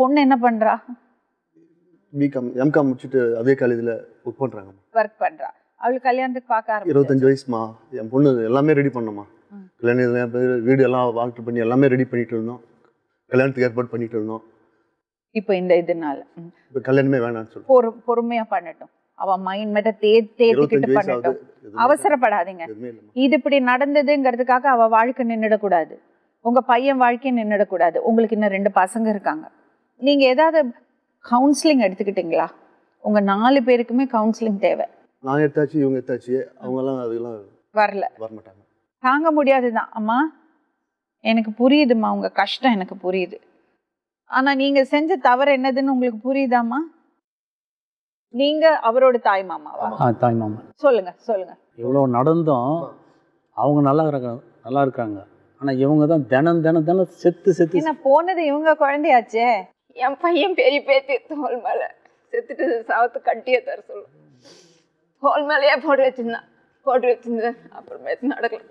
பொண்ணு என்ன பண்றா? பிகாம் எம்காம் முடிச்சுட்டு அதே காலேஜில் ஒர்க் பண்ணுறாங்க. ஒர்க் பண்றா. அவளுக்கு கல்யாணத்துக்கு பார்க்க ஆரம்பிச்சு 25 வயசுமா. என் பொண்ணு எல்லாமே ரெடி பண்ணோம்மா. கல்யாணம் வீடு எல்லாம் வால்ட்ரு பண்ணி எல்லாமே ரெடி பண்ணிட்டு இருந்தோம். கல்யாணத்துக்கு ஏற்பாடு பண்ணிட்டு இருந்தோம். இப்போ இந்த இதனால இப்போ கல்யாணமே வேணாம்னு சொல்லி பொறுமையா பண்ணட்டும். அவ மைண்ட் மேட்ட தேத்திக்கிட்டு பண்ணட்டும். அவசரப்படாதீங்க. இது இப்படி நடந்ததுங்கிறதுக்காக அவ வாழ்க்கை நின்றுடக்கூடாது. உங்க பையன் வாழ்க்கை நின்றுடக்கூடாது. உங்களுக்கு இன்னும் 2 பசங்க இருக்காங்க. நீங்க ஏதாவது கவுன்சிலிங் எடுத்துக்கிட்டீங்களா? உங்க 4 பேருக்குமே கவுன்சிலிங் தேவை. நான் எடுத்தாச்சு, இவங்க எடுத்தாச்சு, அவங்கெல்லாம் அதெல்லாம் வரமாட்டாங்க. தாங்க முடியாதுதான். அம்மா எனக்கு புரியுதுமா, உங்க கஷ்டம் எனக்கு புரியுது. ஆனா நீங்க செஞ்ச தவறு என்னதுன்னு உங்களுக்கு புரியுதாம்மா? நீங்க அவரோட தாய் மாமாவா? தாய் மாமா. சொல்லுங்க சொல்லுங்க. இவ்வளோ நடந்தும் அவங்க நல்லா இருக்காங்க. ஆனா இவங்க தான் தினம் தினம் தினம் செத்து என்ன போனது இவங்க குழந்தையாச்சே. என் பையன் பெரிய பேத்தி தோல் மேல செத்துட்டு சாவத்து கட்டியே தர சொல்லும். தோல் மேலேயே போட்டு வச்சிருந்தேன். அப்புறமேட்டு நடக்கல.